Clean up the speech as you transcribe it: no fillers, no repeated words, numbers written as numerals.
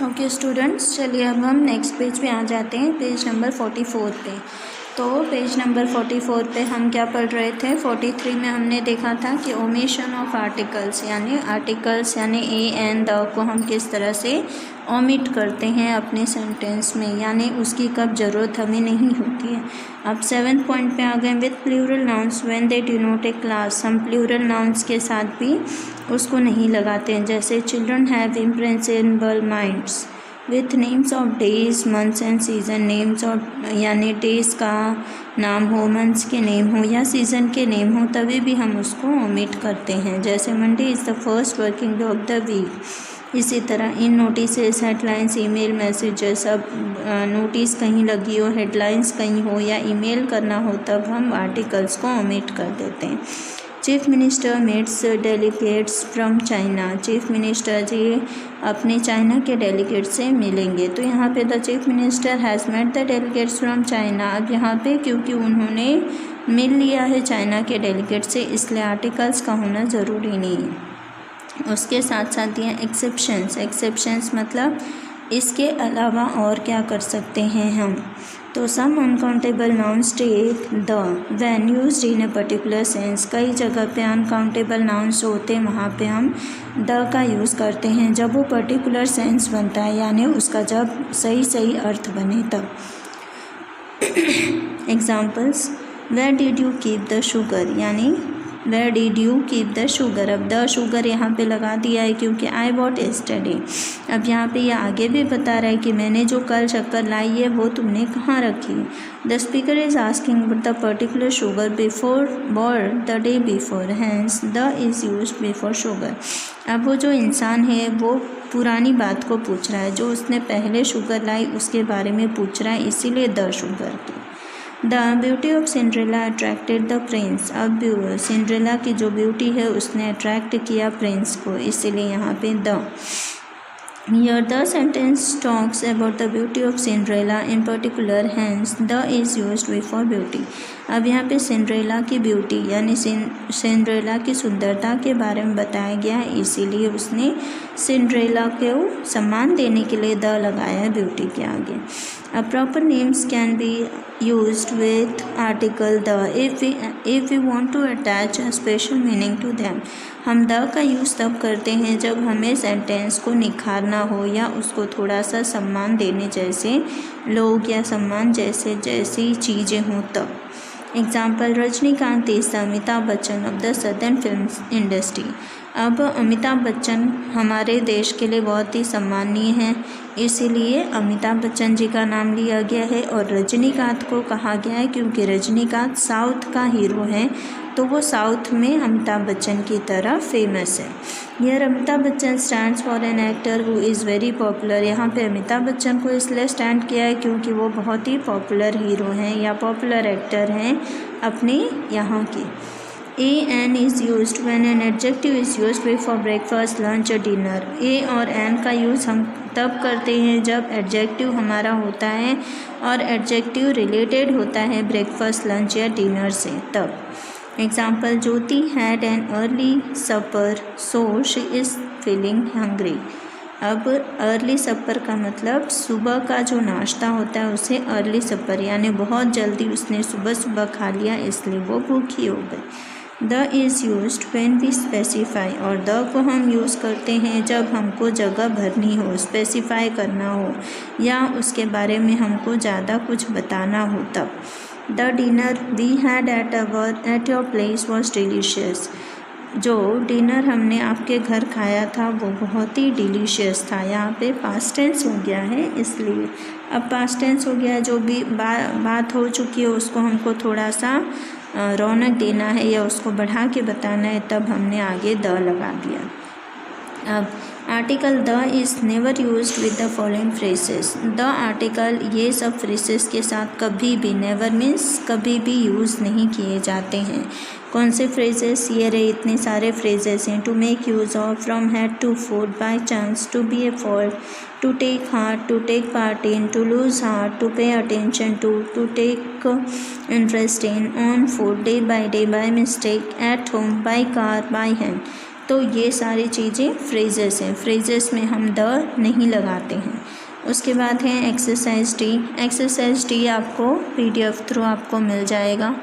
Okay students, चलिए अब हम नेक्स्ट पेज पे आ जाते हैं, पेज नंबर 44 पे। तो पेज नंबर 44 पे हम क्या पढ़ रहे थे? 43 में हमने देखा था कि ओमिशन ऑफ आर्टिकल्स यानी ए एंड द को हम किस तरह से ओमिट करते हैं अपने सेंटेंस में, यानी उसकी कब ज़रूरत हमें नहीं होती है। अब 7th पॉइंट पे आ गए, with plural nouns when they denote a class. हम प्लूरल नाउन्स के साथ भी उसको नहीं लगाते हैं, जैसे children have impressible minds with names of days, months and season. Names of यानी डेज का नाम हो, मंथ्स के नेम हो या सीज़न के नेम हो, तभी भी हम उसको ओमिट करते हैं। जैसे Monday is the first working day of the week. इसी तरह in notices, headlines, email messages. अब नोटिस कहीं लगी हो, हेडलाइंस कहीं हो या ईमेल करना हो, तब हम आर्टिकल्स को ओमिट कर देते हैं। Chief minister meets delegates from China. Chief minister ji अपने चाइना के डेलीगेट से मिलेंगे, तो यहाँ पे the chief minister has met the delegates from China. अब यहाँ पे क्योंकि उन्होंने मिल लिया है चाइना के डेलीगेट से, इसलिए आर्टिकल्स का होना ज़रूरी नहीं है। उसके साथ साथ ये एक्सेप्शंस मतलब इसके अलावा और क्या कर सकते हैं हम? तो some uncountable nouns take the when used in a particular sense. कई जगह पे अनकाउंटेबल नाउन्स होते हैं, वहाँ पे हम द का यूज़ करते हैं जब वो पर्टिकुलर सेंस बनता है, यानी उसका जब सही अर्थ बने तब। Examples, where did you keep the sugar, यानी where did you keep the sugar. अब द शुगर यहाँ पे लगा दिया है क्योंकि आई बॉट यस्टरडे। अब यहाँ पे ये आगे भी बता रहा है कि मैंने जो कल शक्कर लाई है वो तुमने कहाँ रखी। The speaker is asking the particular sugar before bought the day before, hence the is used before sugar. अब वो जो इंसान है वो पुरानी बात को पूछ रहा है, जो उसने पहले शुगर लाई उसके बारे में पूछ रहा है, इसीलिए द शुगर की। The beauty of Cinderella attracted the Prince. अब सिंड्रेला की जो ब्यूटी है उसने अट्रैक्ट किया प्रिंस को, इसीलिए यहाँ पे the. Here the sentence talks about the beauty of Cinderella in particular, hence the is used before beauty. अब यहाँ पे सिंड्रेला की ब्यूटी यानी सिंड्रेला की सुंदरता के बारे में बताया गया है, इसीलिए उसने सिंड्रेला को सम्मान देने के लिए द लगाया है ब्यूटी के आगे। अब proper names can be used with article the if we want to attach a special meaning to them। हम द का यूज़ तब करते हैं जब हमें सेंटेंस को निखारना हो या उसको थोड़ा सा सम्मान देने जैसे लोग या सम्मान जैसी चीज़ें हों तब। Example, Rajinikanth is the Amitabh Bachchan of the southern film industry. अब अमिताभ बच्चन हमारे देश के लिए बहुत ही सम्मानीय हैं, इसीलिए अमिताभ बच्चन जी का नाम लिया गया है। और रजनीकांत को कहा गया है क्योंकि रजनीकांत साउथ का हीरो है, तो वो साउथ में अमिताभ बच्चन की तरह फेमस है। Here Amitabh Bachchan stands for an actor who is very popular. यहाँ पे अमिताभ बच्चन को इसलिए स्टैंड किया है क्योंकि वो बहुत ही पॉपुलर हीरो हैं या पॉपुलर एक्टर हैं अपने यहाँ के। A an is used when an adjective is used before breakfast, lunch और डिनर। ए और एन का यूज़ हम तब करते हैं जब एडजेक्टिव हमारा होता है और एडजेक्टिव रिलेटेड होता है ब्रेकफास्ट, लंच या डिनर से, तब। Example, Jyoti had an early supper so she is feeling hungry. अब अर्ली सपर का मतलब सुबह का जो नाश्ता होता है उसे अर्ली सपर, यानी बहुत जल्दी उसने सुबह खा लिया इसलिए वो भूखी हो गई। The is used when we specify. और द को हम यूज़ करते हैं जब हमको जगह भरनी हो, स्पेसिफाई करना हो या उसके बारे में हमको ज़्यादा कुछ बताना हो तब। The dinner we had at your place was delicious. जो डिनर हमने आपके घर खाया था वो बहुत ही डिलीशियस था। यहाँ पे पास्ट टेंस हो गया है, इसलिए अब पास्ट टेंस हो गया, जो भी बात हो चुकी है उसको हमको थोड़ा सा रौनक देना है या उसको बढ़ा के बताना है, तब हमने आगे द लगा दिया। अब article the is never used with the following phrases. The article ये सब फ्रेजेस के साथ कभी भी, नेवर मीन्स कभी भी यूज़ नहीं किए जाते हैं। कौन से फ्रेजेस? ये रहे इतने सारे फ्रेजेस हैं। To make use of, from head to foot, by chance, to be a fault, to take heart, to take part in, to lose heart, to pay attention to take interest in, on foot, day by mistake, at home, by car, by hand. तो ये सारी चीज़ें phrases हैं। Phrases में हम the नहीं लगाते हैं। उसके बाद है एक्सरसाइज डी। एक्सरसाइज डी आपको PDF थ्रू आपको मिल जाएगा।